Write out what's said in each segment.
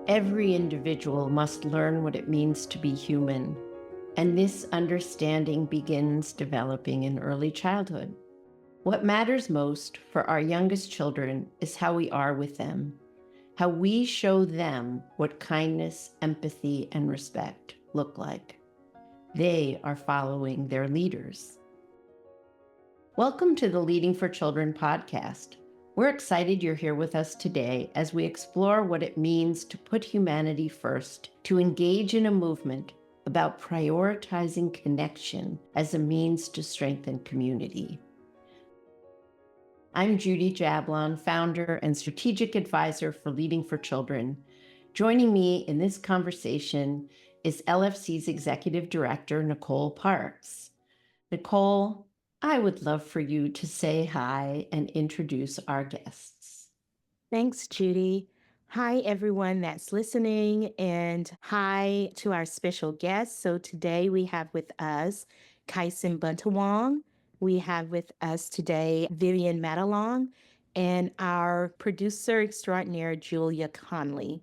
Every individual must learn what it means to be human, and this understanding begins developing in early childhood. What matters most for our youngest children is how we are with them, how we show them what kindness, empathy, and respect look like. They are following their leaders. Welcome to the Leading for Children podcast. We're excited you're here with us today as we explore what it means to put humanity first, to engage in a movement about prioritizing connection as a means to strengthen community. I'm Judy Jablon, founder and strategic advisor for Leading for Children. Joining me in this conversation is LFC's executive director, Nichole Parks. Nichole, I would love for you to say hi and introduce our guests. Thanks, Judy. Hi, everyone that's listening, and hi to our special guests. So today we have with us Kyson Bunthuwong. We have with us today Vivian Matalon and our producer extraordinaire, Julia Connolly.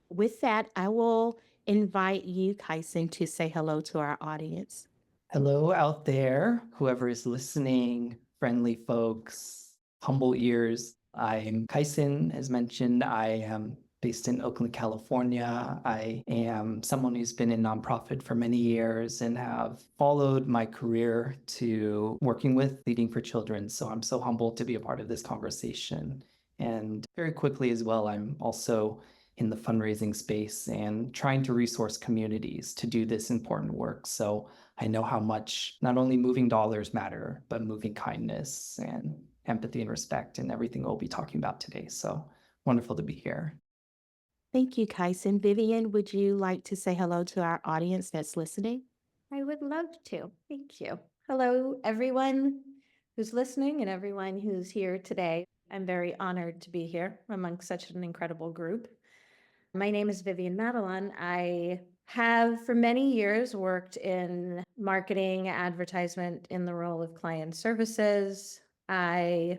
With that, I will invite you, Kyson, to say hello to our audience. Hello out there, whoever is listening, friendly folks, humble ears. I'm Kyson, as mentioned. I am based in Oakland, California. I am someone who's been in nonprofit for many years and have followed my career to working with Leading for Children. So I'm so humbled to be a part of this conversation. And very quickly as well, I'm also in the fundraising space and trying to resource communities to do this important work. So I know how much not only moving dollars matter, but moving kindness and empathy and respect and everything we'll be talking about today. So wonderful to be here. Thank you, Kyson. Vivian, would you like to say hello to our audience that's listening? I would love to. Thank you. Hello, everyone who's listening and everyone who's here today. I'm very honored to be here among such an incredible group. My name is Vivian Matalon. I have for many years worked in marketing, advertisement in the role of client services. I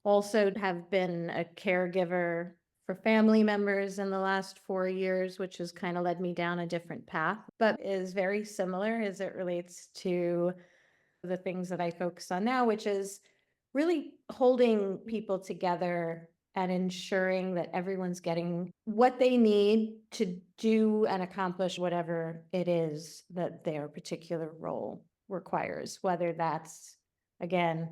also have been a caregiver for family members in the last 4 years, which has kind of led me down a different path, but is very similar as it relates to the things that I focus on now, which is really holding people together and ensuring that everyone's getting what they need to do and accomplish whatever it is that their particular role requires, whether that's, again,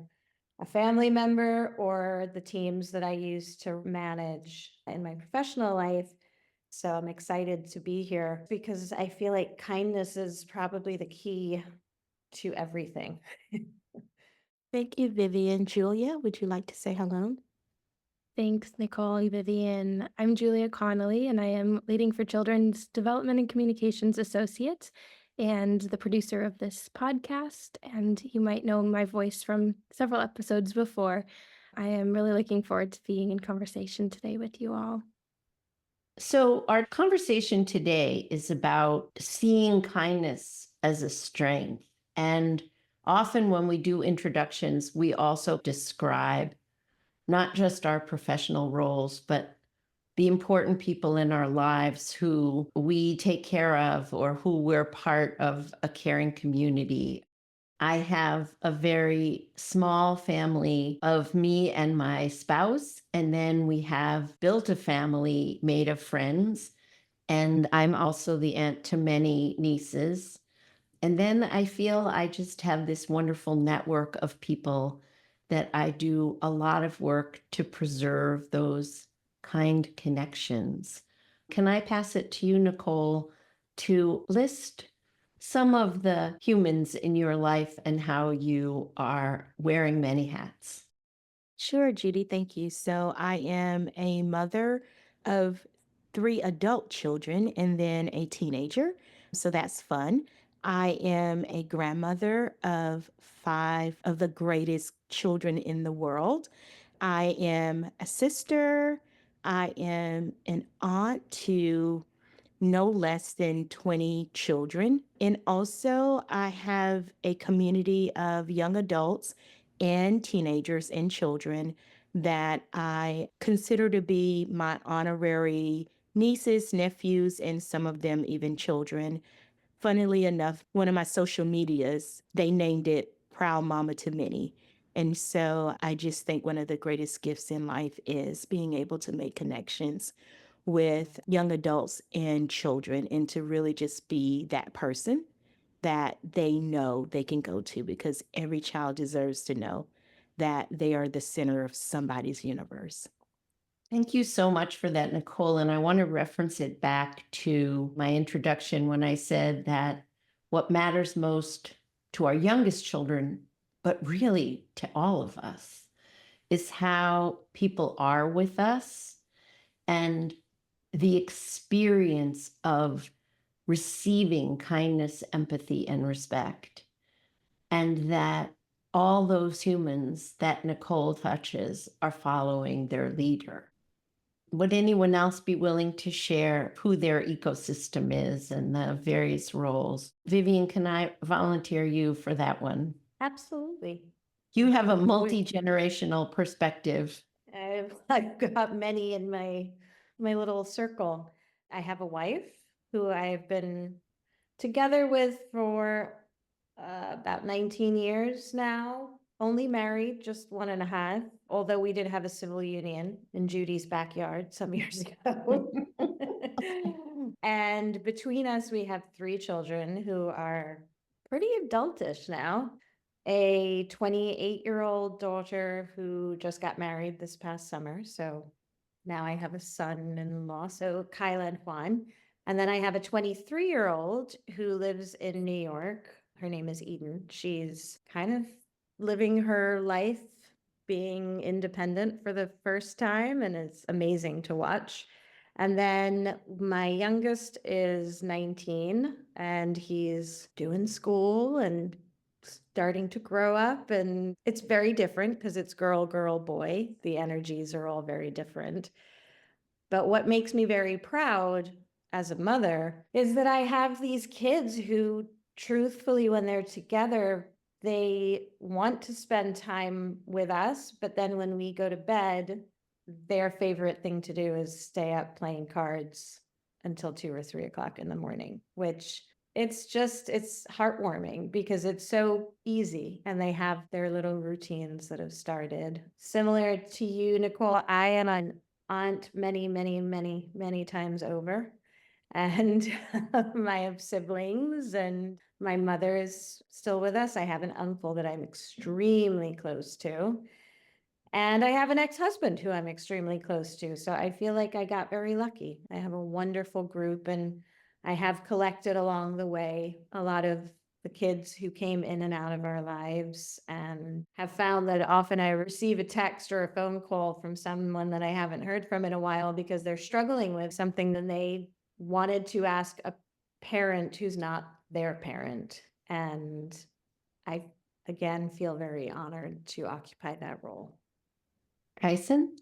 a family member or the teams that I use to manage in my professional life. So I'm excited to be here because I feel like kindness is probably the key to everything. Thank you, Vivian. Julia, would you like to say hello? Thanks, Nichole, Vivian. I'm Julia Connolly, and I am Leading for Children's Development and Communications Associate and the producer of this podcast. And you might know my voice from several episodes before. I am really looking forward to being in conversation today with you all. So, our conversation today is about seeing kindness as a strength. And often when we do introductions, we also describe not just our professional roles, but the important people in our lives who we take care of or who we're part of a caring community. I have a very small family of me and my spouse, and then we have built a family made of friends. And I'm also the aunt to many nieces. And then I feel I just have this wonderful network of people that I do a lot of work to preserve those kind connections. Can I pass it to you, Nichole, to list some of the humans in your life and how you are wearing many hats? Sure, Judy, thank you. So I am a mother of 3 adult children and then a teenager. So that's fun. I am a grandmother of 5 of the greatest children in the world. I am a sister. I am an aunt to no less than 20 children. And also, I have a community of young adults and teenagers and children that I consider to be my honorary nieces, nephews, and some of them even children. Funnily enough, one of my social medias, they named it Proud Mama to Many. And so I just think one of the greatest gifts in life is being able to make connections with young adults and children and to really just be that person that they know they can go to, because every child deserves to know that they are the center of somebody's universe. Thank you so much for that, Nichole. And I want to reference it back to my introduction when I said that what matters most to our youngest children, but really to all of us, is how people are with us and the experience of receiving kindness, empathy, and respect. And that all those humans that Nichole touches are following their leader. Would anyone else be willing to share who their ecosystem is and the various roles? Vivian, can I volunteer you for that one? Absolutely. You have a multi-generational perspective. I've got many in my little circle. I have a wife who I've been together with for about 19 years now. Only married, just 1.5, although we did have a civil union in Judy's backyard some years ago. And between us, we have 3 children who are pretty adultish now. A 28-year-old daughter who just got married this past summer. So now I have a son-in-law, so Kylan Juan. And then I have a 23-year-old who lives in New York. Her name is Eden. She's kind of living her life, being independent for the first time, and it's amazing to watch. And then my youngest is 19, and he's doing school and starting to grow up. And it's very different because it's girl, girl, boy. The energies are all very different. But what makes me very proud as a mother is that I have these kids who, truthfully, when they're together, they want to spend time with us. But then when we go to bed, their favorite thing to do is stay up playing cards until 2 or 3 o'clock in the morning, which it's heartwarming because it's so easy and they have their little routines that have started. Similar to you, Nichole, I am an aunt many, many, many, many times over. And I have siblings, and my mother is still with us. I have an uncle that I'm extremely close to. And I have an ex-husband who I'm extremely close to. So I feel like I got very lucky. I have a wonderful group, and I have collected along the way a lot of the kids who came in and out of our lives, and have found that often I receive a text or a phone call from someone that I haven't heard from in a while because they're struggling with something that they wanted to ask a parent who's not their parent. And I, again, feel very honored to occupy that role. Kyson?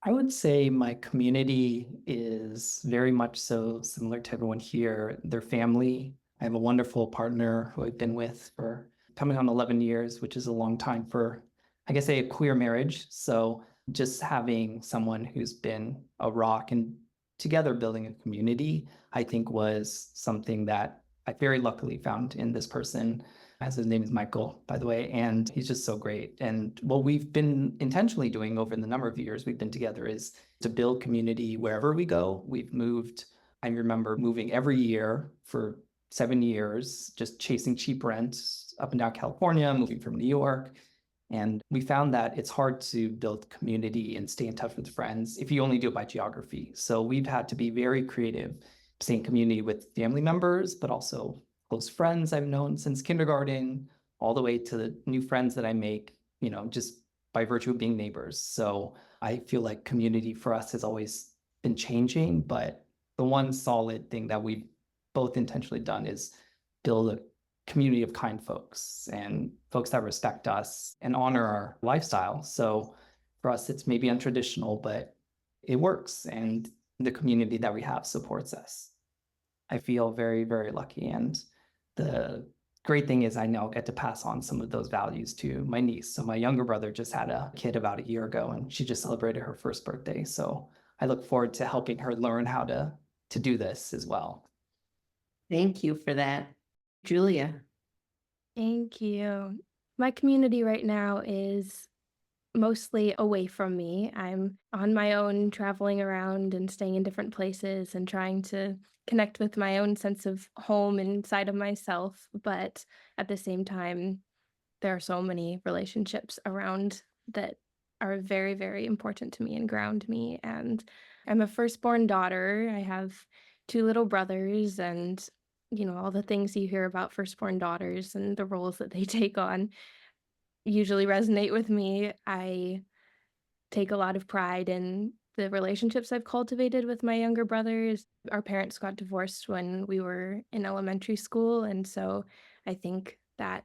I would say my community is very much so similar to everyone here. Their family. I have a wonderful partner who I've been with for coming on 11 years, which is a long time for, I guess, a queer marriage. So just having someone who's been a rock and together building a community, I think was something that I very luckily found in this person. As his name is Michael, by the way, and he's just so great. And what we've been intentionally doing over the number of years we've been together is to build community wherever we go. We've moved, I remember moving every year for 7 years, just chasing cheap rent up and down California, moving from New York. And we found that it's hard to build community and stay in touch with friends if you only do it by geography. So we've had to be very creative, staying in community with family members, but also close friends I've known since kindergarten, all the way to the new friends that I make, just by virtue of being neighbors. So I feel like community for us has always been changing, but the one solid thing that we've both intentionally done is build a community of kind folks and folks that respect us and honor our lifestyle. So for us, it's maybe untraditional, but it works. And the community that we have supports us. I feel very, very lucky. And the great thing is I now get to pass on some of those values to my niece. So my younger brother just had a kid about a year ago, and she just celebrated her first birthday. So I look forward to helping her learn how to do this as well. Thank you for that. Julia. Thank you. My community right now is mostly away from me. I'm on my own, traveling around and staying in different places and trying to connect with my own sense of home inside of myself. But at the same time, there are so many relationships around that are very, very important to me and ground me. And I'm a firstborn daughter. I have two little brothers, and all the things you hear about firstborn daughters and the roles that they take on usually resonate with me. I take a lot of pride in the relationships I've cultivated with my younger brothers. Our parents got divorced when we were in elementary school, and so I think that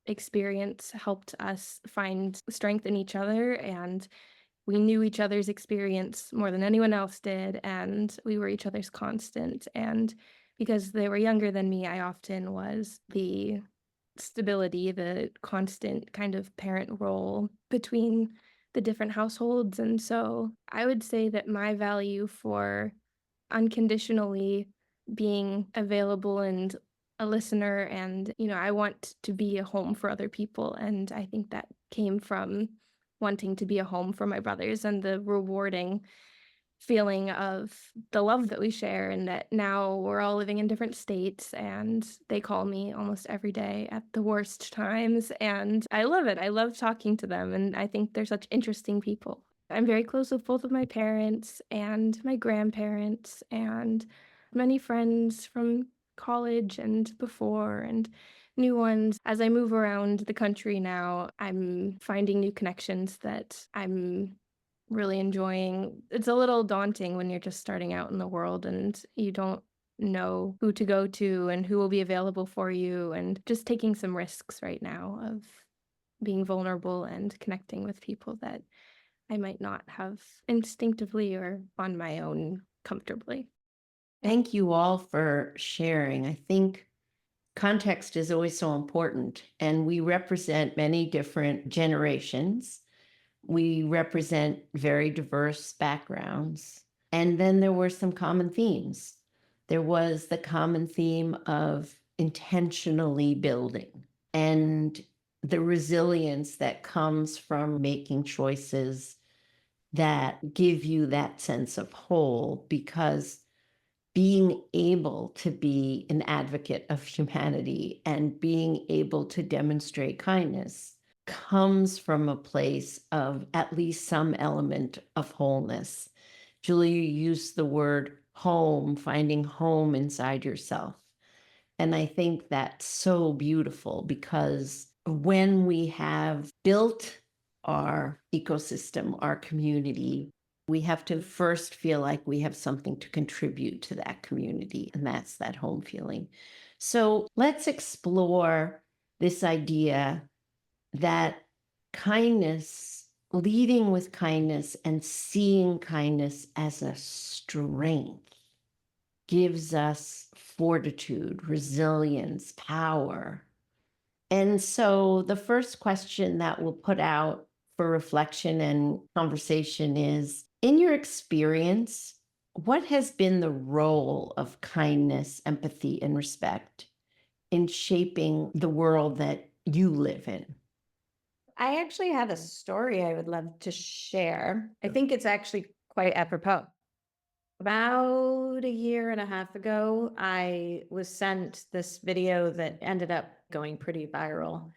experience helped us find strength in each other, and we knew each other's experience more than anyone else did, and we were each other's constant. And because they were younger than me, I often was the stability, the constant kind of parent role between the different households. And so I would say that my value for unconditionally being available and a listener, and I want to be a home for other people, and I think that came from wanting to be a home for my brothers and the rewarding feeling of the love that we share, and that now we're all living in different states and they call me almost every day at the worst times, and I love it. I love talking to them, and I think they're such interesting people. I'm very close with both of my parents and my grandparents and many friends from college and before, and new ones. As I move around the country now, I'm finding new connections that I'm really enjoying. It's a little daunting when you're just starting out in the world and you don't know who to go to and who will be available for you, and just taking some risks right now of being vulnerable and connecting with people that I might not have instinctively or on my own comfortably. Thank you all for sharing. I think context is always so important, and we represent many different generations. We represent very diverse backgrounds. And then there were some common themes. There was the common theme of intentionally building and the resilience that comes from making choices that give you that sense of whole, because being able to be an advocate of humanity and being able to demonstrate kindness comes from a place of at least some element of wholeness. Julia used the word home, finding home inside yourself. And I think that's so beautiful, because when we have built our ecosystem, our community, we have to first feel like we have something to contribute to that community, and that's that home feeling. So let's explore this idea that kindness, leading with kindness and seeing kindness as a strength, gives us fortitude, resilience, power. And so the first question that we'll put out for reflection and conversation is, in your experience, what has been the role of kindness, empathy, and respect in shaping the world that you live in? I actually have a story I would love to share. I think it's actually quite apropos. About a year and a half ago, I was sent this video that ended up going pretty viral.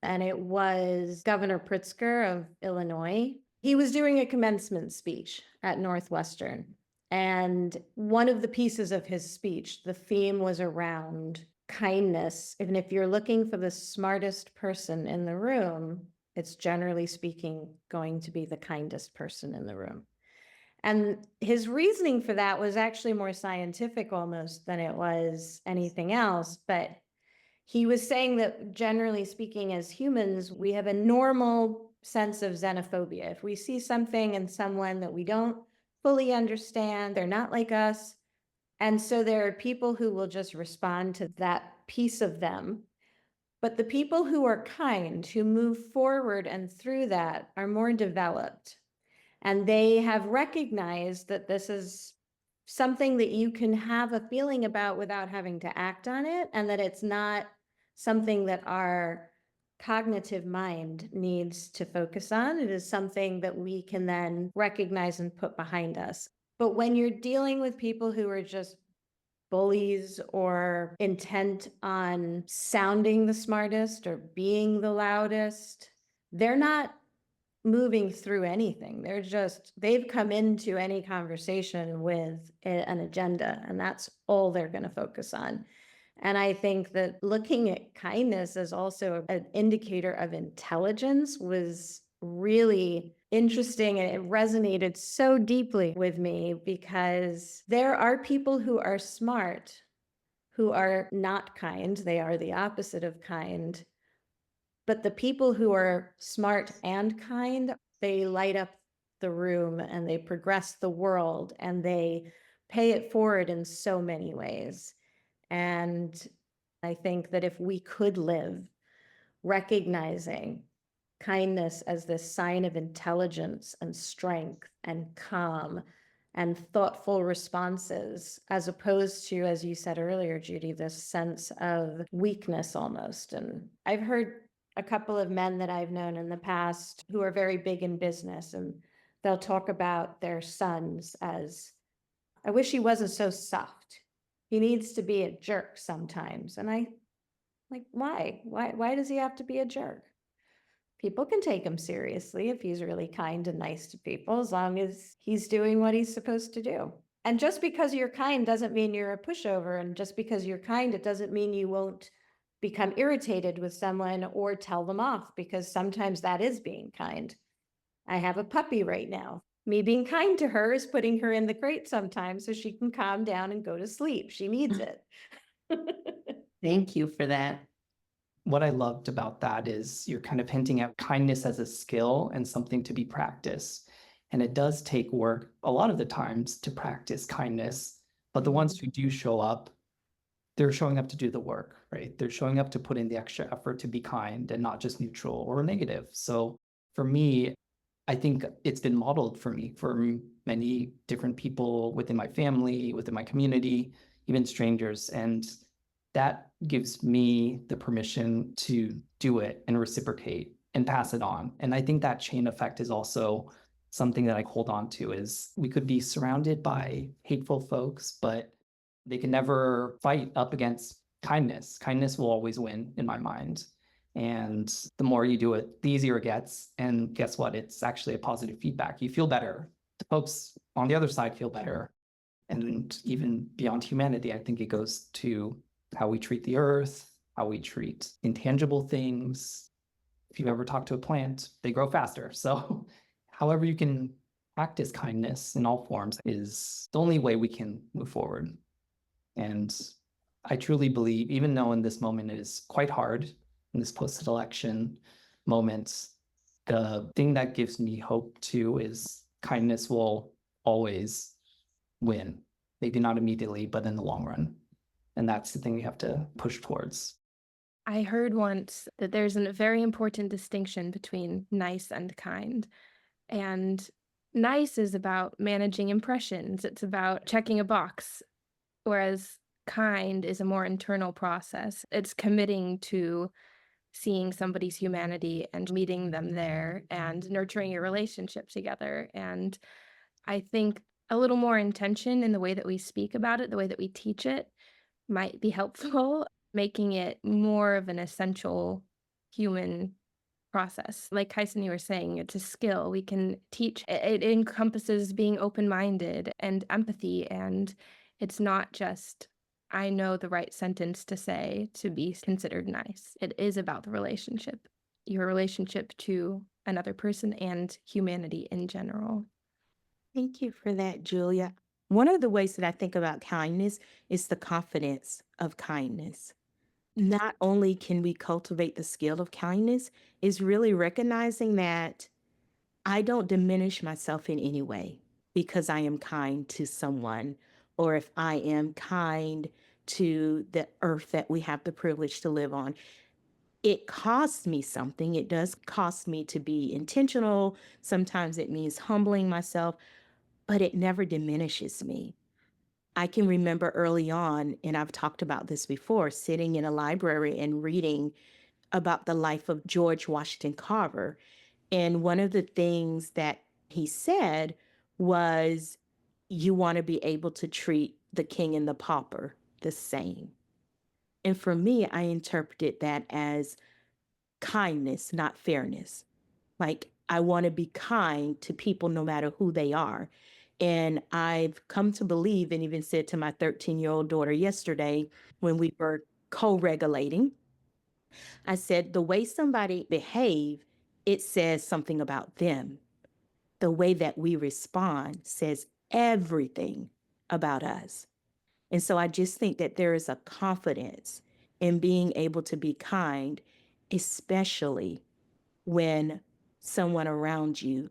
And it was Governor Pritzker of Illinois. He was doing a commencement speech at Northwestern. And one of the pieces of his speech, the theme was around kindness. And if you're looking for the smartest person in the room, it's generally speaking going to be the kindest person in the room. And his reasoning for that was actually more scientific almost than it was anything else. But he was saying that generally speaking, as humans, we have a normal sense of xenophobia. If we see something in someone that we don't fully understand, they're not like us. And so there are people who will just respond to that piece of them. But the people who are kind, who move forward and through that, are more developed. And they have recognized that this is something that you can have a feeling about without having to act on it, and that it's not something that our cognitive mind needs to focus on. It is something that we can then recognize and put behind us. But when you're dealing with people who are just bullies or intent on sounding the smartest or being the loudest, they're not moving through anything. They've come into any conversation with an agenda, and that's all they're going to focus on. And I think that looking at kindness as also an indicator of intelligence was really interesting. And it resonated so deeply with me, because there are people who are smart who are not kind. They are the opposite of kind. But the people who are smart and kind, they light up the room and they progress the world and they pay it forward in so many ways. And I think that if we could live recognizing kindness as this sign of intelligence and strength and calm and thoughtful responses, as opposed to, as you said earlier, Judy, this sense of weakness almost. And I've heard a couple of men that I've known in the past who are very big in business, and they'll talk about their sons as, I wish he wasn't so soft. He needs to be a jerk sometimes. And I like, why? Why does he have to be a jerk? People can take him seriously if he's really kind and nice to people, as long as he's doing what he's supposed to do. And just because you're kind doesn't mean you're a pushover. And just because you're kind, it doesn't mean you won't become irritated with someone or tell them off, because sometimes that is being kind. I have a puppy right now. Me being kind to her is putting her in the crate sometimes so she can calm down and go to sleep. She needs it. Thank you for that. What I loved about that is you're kind of hinting at kindness as a skill and something to be practiced. And it does take work a lot of the times to practice kindness, but the ones who do show up, they're showing up to do the work, right? They're showing up to put in the extra effort to be kind and not just neutral or negative. So for me, I think it's been modeled for me, for many different people within my family, within my community, even strangers. And that gives me the permission to do it and reciprocate and pass it on. And I think that chain effect is also something that I hold on to. Is we could be surrounded by hateful folks, but they can never fight up against kindness. Kindness will always win in my mind. And the more you do it, the easier it gets. And guess what? It's actually a positive feedback. You feel better. The folks on the other side feel better. And even beyond humanity, I think it goes to how we treat the earth, how we treat intangible things. If you ever talk to a plant, they grow faster. So however you can practice kindness in all forms is the only way we can move forward. And I truly believe, even though in this moment it is quite hard, in this post-election moment, the thing that gives me hope too is kindness will always win. Maybe not immediately, but in the long run. And that's the thing we have to push towards. I heard once that there's a very important distinction between nice and kind. And nice is about managing impressions, it's about checking a box, whereas kind is a more internal process. It's committing to seeing somebody's humanity and meeting them there and nurturing your relationship together. And I think a little more intention in the way that we speak about it, the way that we teach it, might be helpful, making it more of an essential human process. Like Kyson, you were saying, it's a skill we can teach. It encompasses being open-minded and empathy, and it's not just, I know the right sentence to say to be considered nice. It is about the relationship, your relationship to another person and humanity in general. Thank you for that, Julia. One of the ways that I think about kindness is the confidence of kindness. Not only can we cultivate the skill of kindness, is really recognizing that I don't diminish myself in any way because I am kind to someone, or if I am kind to the earth that we have the privilege to live on. it costs me something. It does cost me to be intentional. Sometimes it means humbling myself, but it never diminishes me. I can remember early on, and I've talked about this before, sitting in a library and reading about the life of George Washington Carver. And one of the things that he said was, you want to be able to treat the king and the pauper the same. And for me, I interpreted that as kindness, not fairness. Like, I want to be kind to people no matter who they are. And I've come to believe, and even said to my 13-year-old daughter yesterday when we were co-regulating, I said, the way somebody behave, it says something about them. The way that we respond says everything about us. And so I just think that there is a confidence in being able to be kind, especially when someone around you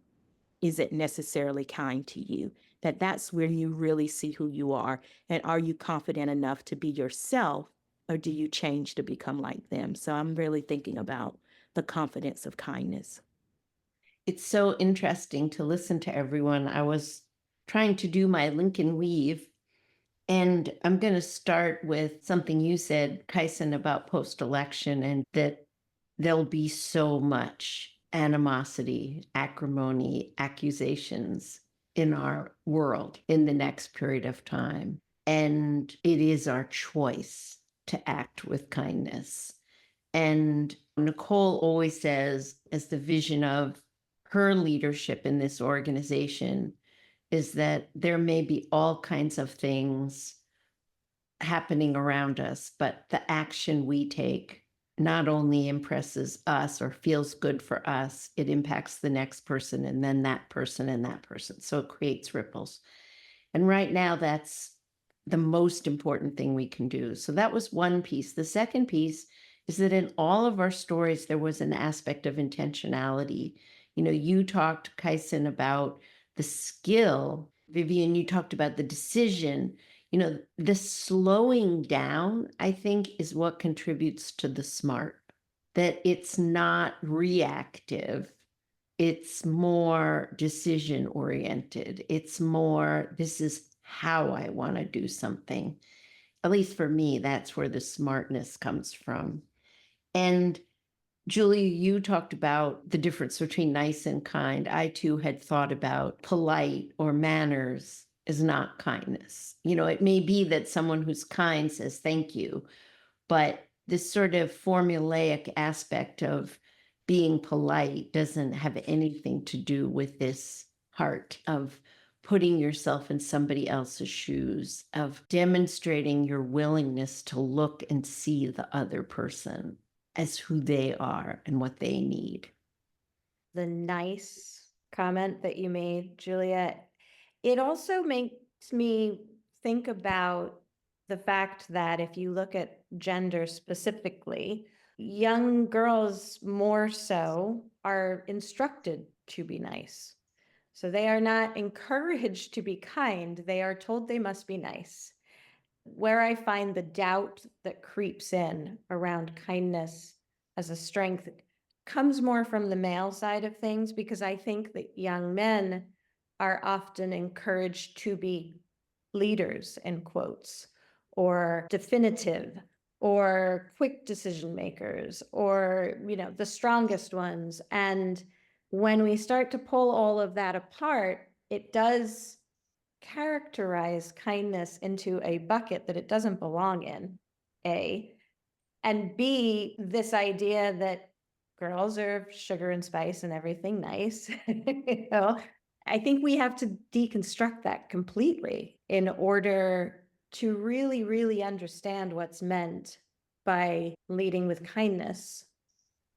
isn't necessarily kind to you. That's where you really see who you are. And are you confident enough to be yourself, or do you change to become like them? So I'm really thinking about the confidence of kindness. It's so interesting to listen to everyone. I was trying to do my Lincoln Weave, and I'm going to start with something you said, Kyson, about post-election, and that there'll be so much animosity, acrimony, accusations in our world in the next period of time. And it is our choice to act with kindness. And Nichole always says, as the vision of her leadership in this organization, is that there may be all kinds of things happening around us, but the action we take not only impresses us or feels good for us, it impacts the next person and then that person and that person. So it creates ripples. And right now, that's the most important thing we can do. So that was one piece. The second piece is that in all of our stories, there was an aspect of intentionality. You talked, Kyson, about the skill. Vivian, you talked about the decision. The slowing down, I think, is what contributes to the smart, that it's not reactive. It's more decision oriented. It's more, this is how I want to do something. At least for me, that's where the smartness comes from. And Julie, you talked about the difference between nice and kind. I too had thought about polite or manners is not kindness. It may be that someone who's kind says thank you, but this sort of formulaic aspect of being polite doesn't have anything to do with this heart of putting yourself in somebody else's shoes, of demonstrating your willingness to look and see the other person as who they are and what they need. The nice comment that you made, Julia, it also makes me think about the fact that if you look at gender specifically, young girls more so are instructed to be nice. So they are not encouraged to be kind. They are told they must be nice. Where I find the doubt that creeps in around kindness as a strength comes more from the male side of things, because I think that young men are often encouraged to be leaders, in quotes, or definitive, or quick decision makers, or, the strongest ones. And when we start to pull all of that apart, it does characterize kindness into a bucket that it doesn't belong in, A. And B, this idea that girls are sugar and spice and everything nice. I think we have to deconstruct that completely in order to really, really understand what's meant by leading with kindness.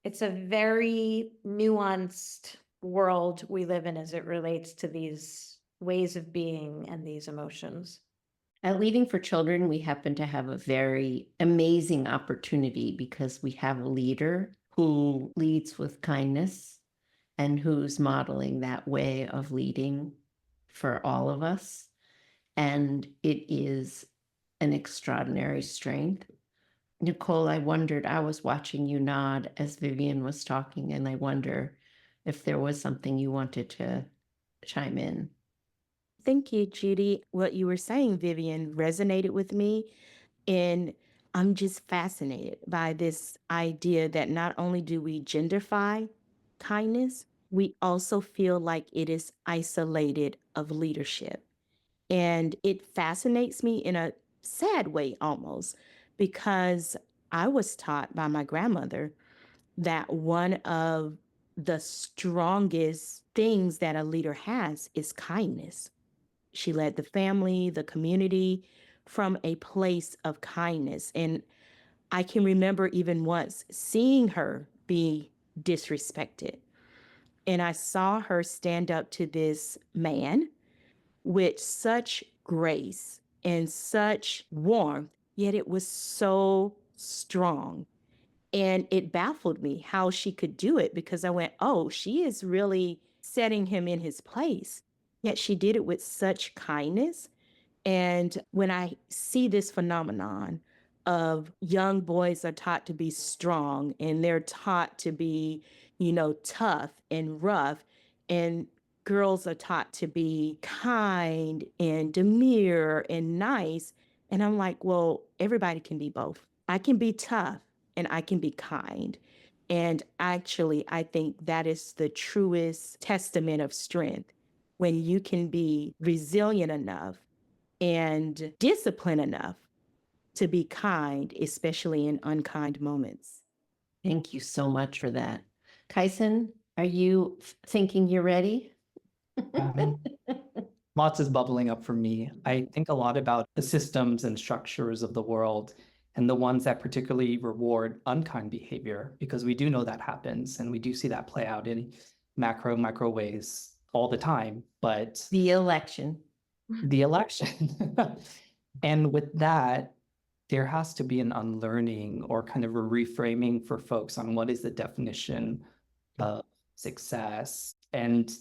It's a very nuanced world we live in as it relates to these ways of being and these emotions. At Leading for Children, we happen to have a very amazing opportunity because we have a leader who leads with kindness and who's modeling that way of leading for all of us. And it is an extraordinary strength. Nichole, I was watching you nod as Vivian was talking, and I wonder if there was something you wanted to chime in. Thank you, Judy. What you were saying, Vivian, resonated with me. And I'm just fascinated by this idea that not only do we genderfy kindness, we also feel like it is isolated of leadership. And it fascinates me in a sad way almost, because I was taught by my grandmother that one of the strongest things that a leader has is kindness. She led the family, the community from a place of kindness. And I can remember even once seeing her be disrespected. And I saw her stand up to this man with such grace and such warmth, yet it was so strong. And it baffled me how she could do it, because I went, oh, she is really setting him in his place. Yet she did it with such kindness. And when I see this phenomenon of young boys are taught to be strong and they're taught to be, tough and rough, and girls are taught to be kind and demure and nice. And I'm like, well, everybody can be both. I can be tough and I can be kind. And actually, I think that is the truest testament of strength, when you can be resilient enough and disciplined enough to be kind, especially in unkind moments. Thank you so much for that. Kyson, are you thinking you're ready? Lots is bubbling up for me. I think a lot about the systems and structures of the world and the ones that particularly reward unkind behavior, because we do know that happens and we do see that play out in micro ways all the time. But The election. the election. And with that, there has to be an unlearning or kind of a reframing for folks on what is the definition of success. And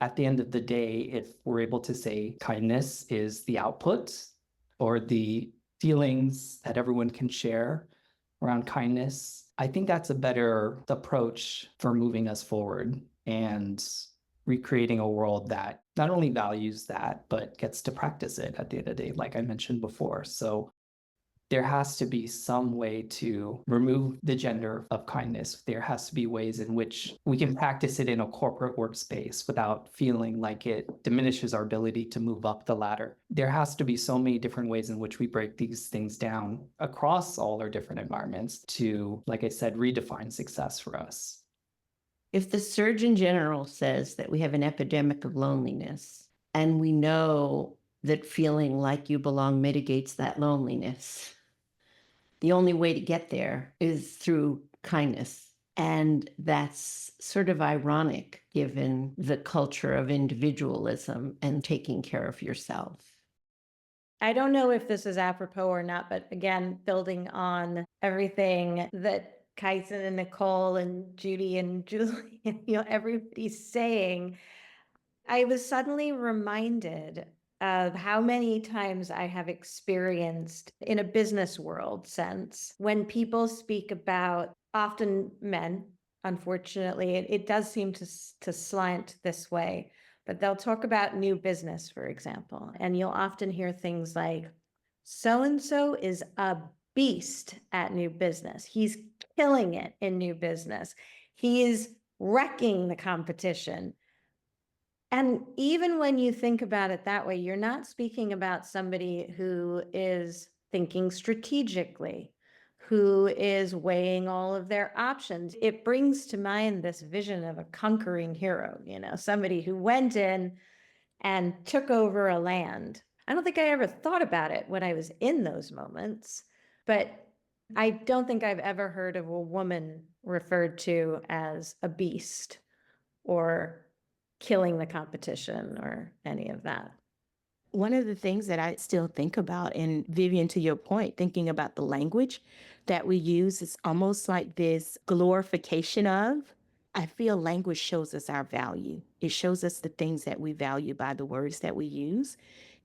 at the end of the day, if we're able to say kindness is the output or the feelings that everyone can share around kindness, I think that's a better approach for moving us forward and recreating a world that not only values that, but gets to practice it at the end of the day, like I mentioned before. So there has to be some way to remove the gender of kindness. There has to be ways in which we can practice it in a corporate workspace without feeling like it diminishes our ability to move up the ladder. There has to be so many different ways in which we break these things down across all our different environments to, like I said, redefine success for us. If the Surgeon General says that we have an epidemic of loneliness, and we know that feeling like you belong mitigates that loneliness, the only way to get there is through kindness. And that's sort of ironic given the culture of individualism and taking care of yourself. I don't know if this is apropos or not, but again, building on everything that Kyson and Nichole and Judy and Julie, everybody's saying, I was suddenly reminded of how many times I have experienced in a business world sense when people speak about, often men, unfortunately, it does seem to slant this way, but they'll talk about new business, for example, and you'll often hear things like, so-and-so is a beast at new business. He's killing it in new business. He is wrecking the competition. And even when you think about it that way, you're not speaking about somebody who is thinking strategically, who is weighing all of their options. It brings to mind this vision of a conquering hero, somebody who went in and took over a land. I don't think I ever thought about it when I was in those moments, but I don't think I've ever heard of a woman referred to as a beast or killing the competition or any of that. One of the things that I still think about, and Vivian, to your point, thinking about the language that we use, is almost like this glorification of. I feel language shows us our value. It shows us the things that we value by the words that we use.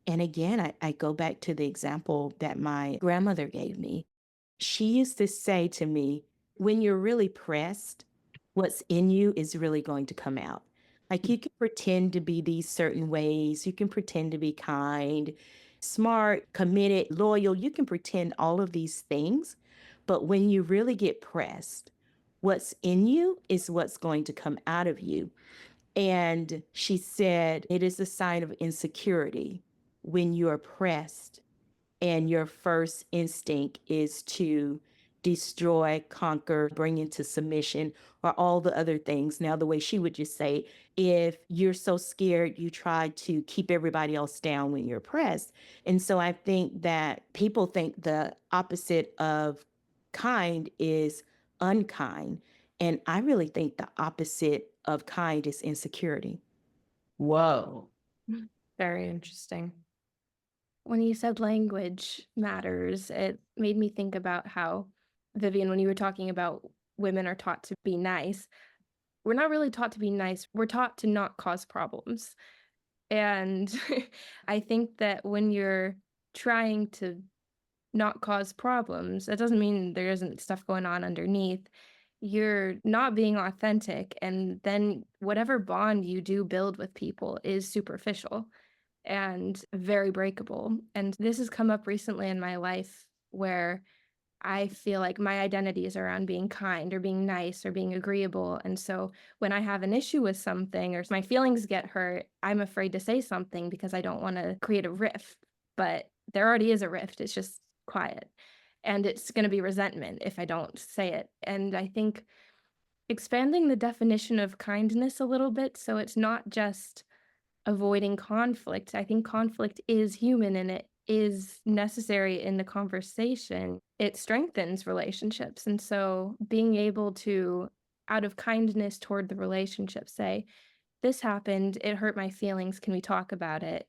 And again, I go back to the example that my grandmother gave me. She used to say to me, when you're really pressed, what's in you is really going to come out. Like you can pretend to be these certain ways, you can pretend to be kind, smart, committed, loyal, you can pretend all of these things. But when you really get pressed, what's in you is what's going to come out of you. And she said, it is a sign of insecurity when you're pressed and your first instinct is to destroy, conquer, bring into submission, or all the other things. Now, the way she would just say, if you're so scared, you try to keep everybody else down when you're pressed. And so I think that people think the opposite of kind is unkind. And I really think the opposite of kind is insecurity. Whoa. Very interesting. When you said language matters, it made me think about how, Vivian, when you were talking about women are taught to be nice, we're not really taught to be nice. We're taught to not cause problems. And I think that when you're trying to not cause problems, that doesn't mean there isn't stuff going on underneath. You're not being authentic. And then whatever bond you do build with people is superficial and very breakable. And this has come up recently in my life where I feel like my identity is around being kind or being nice or being agreeable. And so when I have an issue with something or my feelings get hurt, I'm afraid to say something because I don't want to create a rift. But there already is a rift, it's just quiet. And it's going to be resentment if I don't say it. And I think expanding the definition of kindness a little bit so it's not just avoiding conflict. I think conflict is human and it is necessary in the conversation. It strengthens relationships. And so being able to, out of kindness toward the relationship, say, this happened, it hurt my feelings, can we talk about it?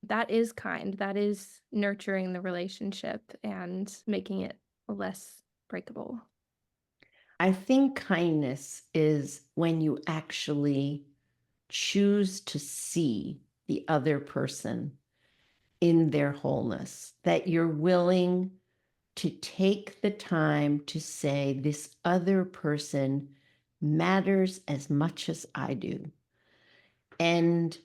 That is kind. That is nurturing the relationship and making it less breakable. I think kindness is when you actually choose to see the other person in their wholeness, that you're willing to take the time to say, this other person matters as much as I do. And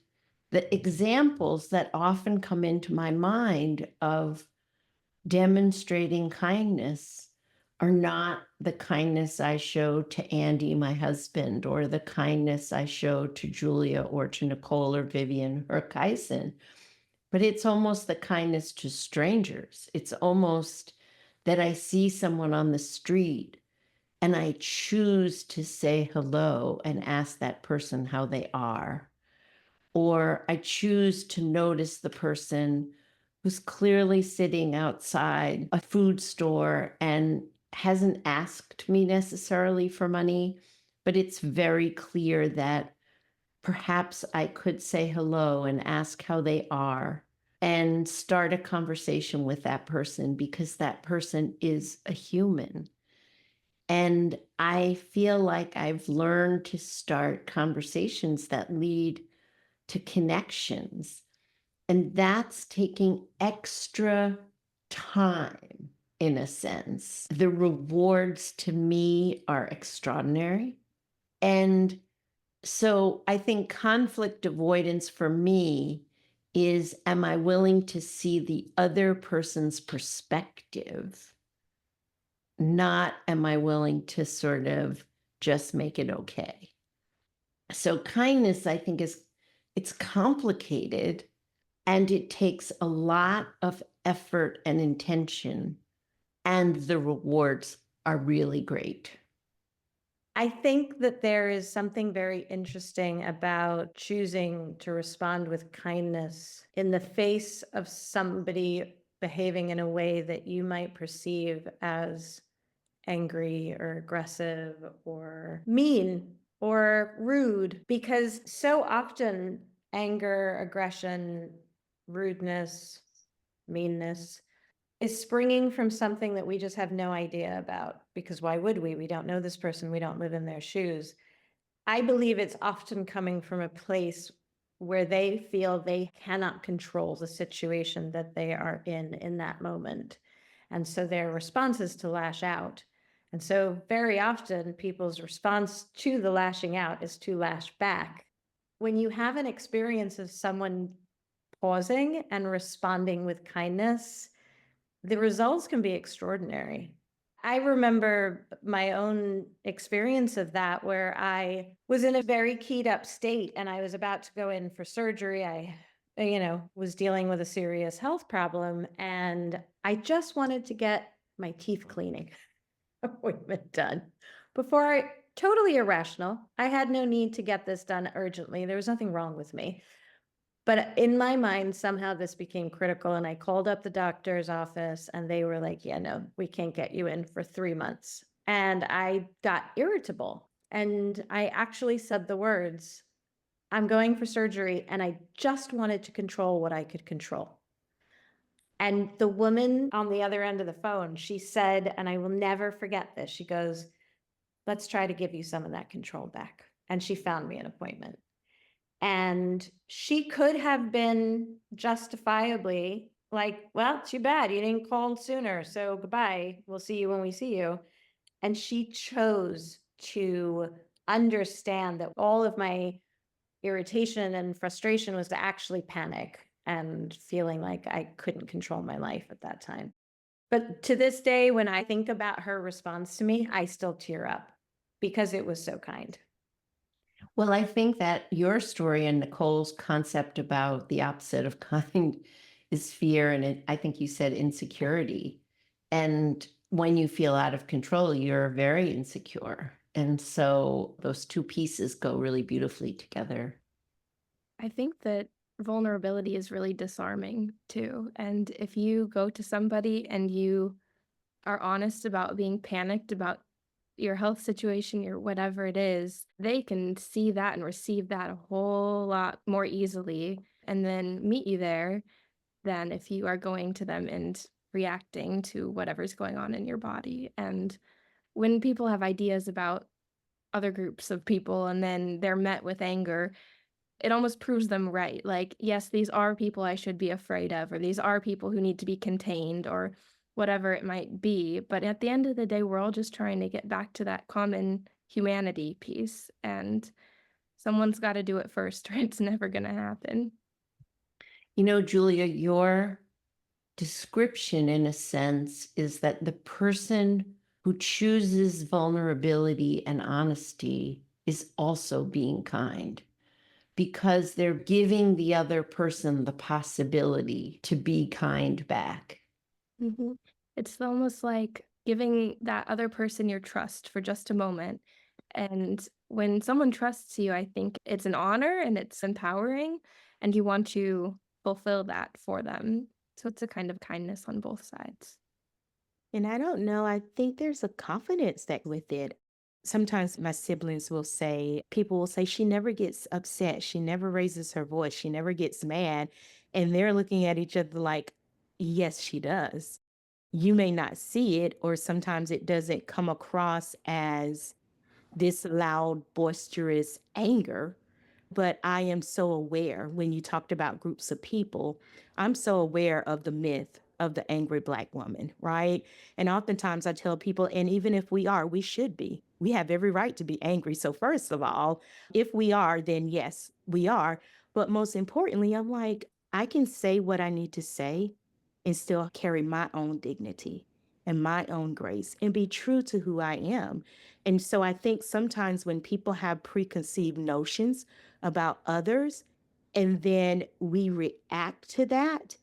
the examples that often come into my mind of demonstrating kindness are not the kindness I show to Andy, my husband, or the kindness I show to Julia or to Nichole or Vivian or Kyson, but it's almost the kindness to strangers. It's almost that I see someone on the street and I choose to say hello and ask that person how they are. Or I choose to notice the person who's clearly sitting outside a food store and hasn't asked me necessarily for money, but it's very clear that perhaps I could say hello and ask how they are and start a conversation with that person because that person is a human. And I feel like I've learned to start conversations that lead to connections. And that's taking extra time in a sense. The rewards to me are extraordinary. And so I think conflict avoidance for me is, am I willing to see the other person's perspective? Not am I willing to sort of just make it okay? So kindness, I think, it's complicated and it takes a lot of effort and intention, and the rewards are really great. I think that there is something very interesting about choosing to respond with kindness in the face of somebody behaving in a way that you might perceive as angry or aggressive or mean or rude, because so often anger, aggression, rudeness, meanness is springing from something that we just have no idea about, because why would we? We don't know this person. We don't live in their shoes. I believe it's often coming from a place where they feel they cannot control the situation that they are in that moment. And so their response is to lash out. And so very often people's response to the lashing out is to lash back. When you have an experience of someone pausing and responding with kindness, the results can be extraordinary. I remember my own experience of that, where I was in a very keyed up state and I was about to go in for surgery. I, was dealing with a serious health problem and I just wanted to get my teeth cleaning appointment done before totally irrational. I had no need to get this done urgently. There was nothing wrong with me. But in my mind, somehow this became critical. And I called up the doctor's office and they were like, yeah, no, we can't get you in for 3 months. And I got irritable. And I actually said the words, I'm going for surgery and I just wanted to control what I could control. And the woman on the other end of the phone, she said, and I will never forget this, she goes, let's try to give you some of that control back. And she found me an appointment. And she could have been justifiably like, well, too bad you didn't call sooner. So goodbye. We'll see you when we see you. And she chose to understand that all of my irritation and frustration was to actually panic and feeling like I couldn't control my life at that time. But to this day, when I think about her response to me, I still tear up because it was so kind. Well, I think that your story and Nichole's concept about the opposite of kind is fear. And I think you said insecurity. And when you feel out of control, you're very insecure. And so those two pieces go really beautifully together. I think that vulnerability is really disarming too. And if you go to somebody and you are honest about being panicked about your health situation, your whatever it is, they can see that and receive that a whole lot more easily and then meet you there than if you are going to them and reacting to whatever's going on in your body. And when people have ideas about other groups of people and then they're met with anger, it almost proves them right. Like, yes, these are people I should be afraid of, or these are people who need to be contained, or whatever it might be. But at the end of the day, we're all just trying to get back to that common humanity piece. And someone's got to do it first, or it's never going to happen. Julia, your description, in a sense, is that the person who chooses vulnerability and honesty is also being kind, because they're giving the other person the possibility to be kind back. Mm-hmm. It's almost like giving that other person your trust for just a moment. And when someone trusts you, I think it's an honor and it's empowering, and you want to fulfill that for them. So it's a kind of kindness on both sides. And I don't know, I think there's a confidence that with it. Sometimes my siblings will say, people will say, she never gets upset. She never raises her voice. She never gets mad. And they're looking at each other like, yes, she does. You may not see it, or sometimes it doesn't come across as this loud, boisterous anger. But I am so aware when you talked about groups of people, I'm so aware of the myth of the angry Black woman, right? And oftentimes I tell people, and even if we are, we should be. We have every right to be angry. So, first of all, if we are, then yes, we are. But most importantly, I'm like, I can say what I need to say and still carry my own dignity and my own grace and be true to who I am. And so I think sometimes when people have preconceived notions about others and then we react to that,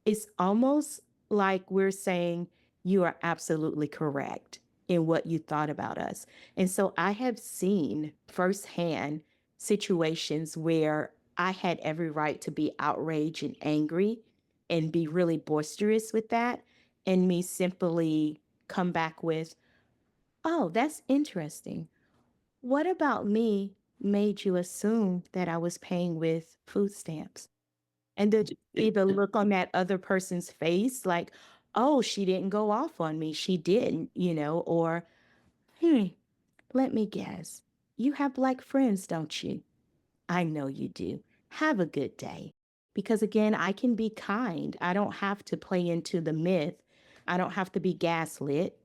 it's almost like we're saying, you are absolutely correct in what you thought about us. And so I have seen firsthand situations where I had every right to be outraged and angry and be really boisterous with that, and me simply come back with, oh, that's interesting. What about me made you assume that I was paying with food stamps? And to see the look on that other person's face, like, oh, she didn't go off on me. She didn't, or, hmm, let me guess. You have Black friends, don't you? I know you do. Have a good day. Because again, I can be kind. I don't have to play into the myth. I don't have to be gaslit,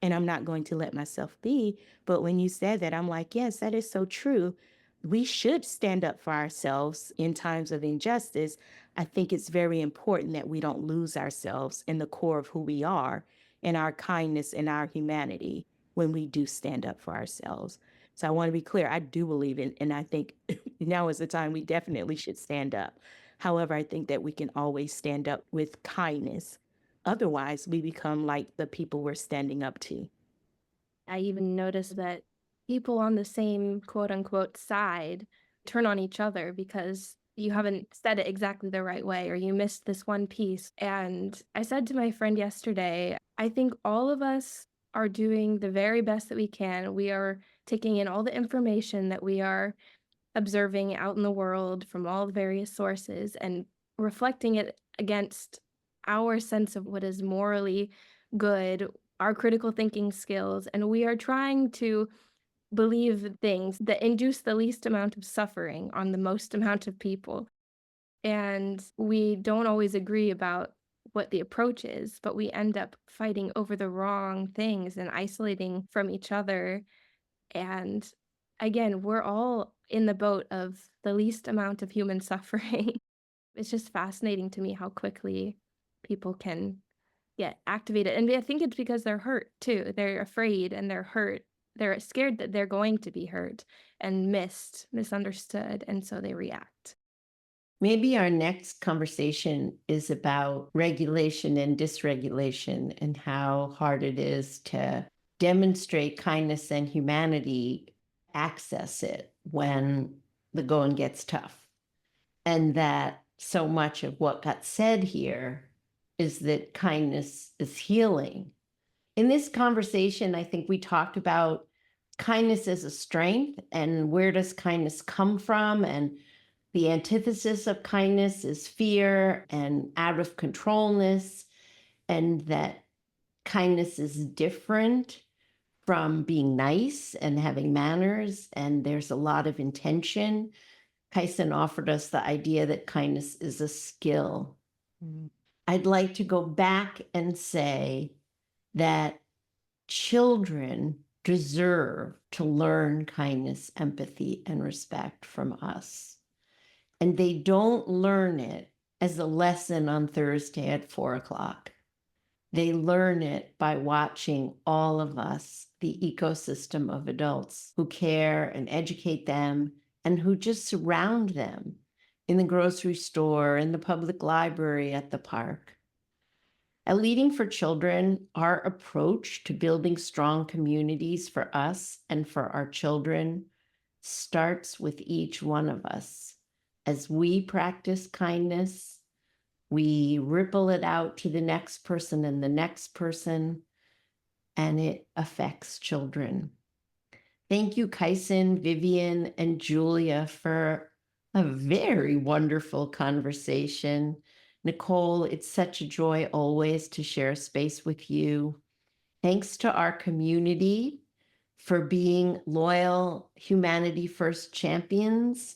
and I'm not going to let myself be. But when you said that, I'm like, yes, that is so true. We should stand up for ourselves in times of injustice. I think it's very important that we don't lose ourselves in the core of who we are and our kindness and our humanity when we do stand up for ourselves. So I want to be clear, I do believe in, and I think now is the time we definitely should stand up. However, I think that we can always stand up with kindness. Otherwise, we become like the people we're standing up to. I even noticed that people on the same quote unquote side turn on each other because you haven't said it exactly the right way or you missed this one piece. And I said to my friend yesterday, I think all of us are doing the very best that we can. We are taking in all the information that we are observing out in the world from all the various sources and reflecting it against our sense of what is morally good, our critical thinking skills, and we are trying to believe things that induce the least amount of suffering on the most amount of people. And we don't always agree about what the approach is, but we end up fighting over the wrong things and isolating from each other. And again, we're all in the boat of the least amount of human suffering. It's just fascinating to me how quickly people can get activated. And I think it's because they're hurt too. They're afraid and they're hurt. They're scared that they're going to be hurt and misunderstood. And so they react. Maybe our next conversation is about regulation and dysregulation and how hard it is to demonstrate kindness and humanity, access it when the going gets tough. And that so much of what got said here is that kindness is healing. In this conversation, I think we talked about kindness as a strength and where does kindness come from, and the antithesis of kindness is fear and out of controlness, and that kindness is different from being nice and having manners, and there's a lot of intention. Kyson offered us the idea that kindness is a skill. I'd like to go back and say that children deserve to learn kindness, empathy, and respect from us. And they don't learn it as a lesson on Thursday at 4:00. They learn it by watching all of us, the ecosystem of adults who care and educate them and who just surround them in the grocery store, in the public library, at the park. At Leading for Children, our approach to building strong communities for us and for our children starts with each one of us. As we practice kindness, we ripple it out to the next person and the next person, and it affects children. Thank you, Kyson, Vivian, and Julia, for a very wonderful conversation. Nichole, it's such a joy always to share space with you. Thanks to our community for being loyal Humanity First champions.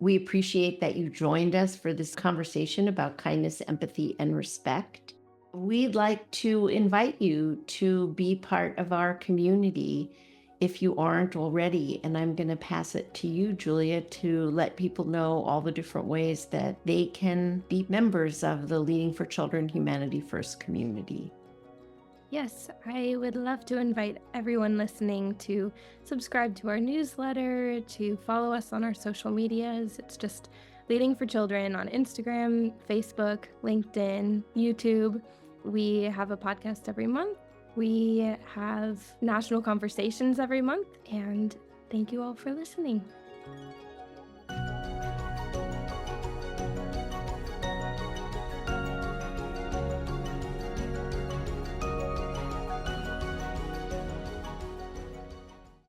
We appreciate that you joined us for this conversation about kindness, empathy, and respect. We'd like to invite you to be part of our community if you aren't already. And I'm going to pass it to you, Julia, to let people know all the different ways that they can be members of the Leading for Children Humanity First community. Yes, I would love to invite everyone listening to subscribe to our newsletter, to follow us on our social medias. It's just Leading for Children on Instagram, Facebook, LinkedIn, YouTube. We have a podcast every month. We have national conversations every month. And thank you all for listening.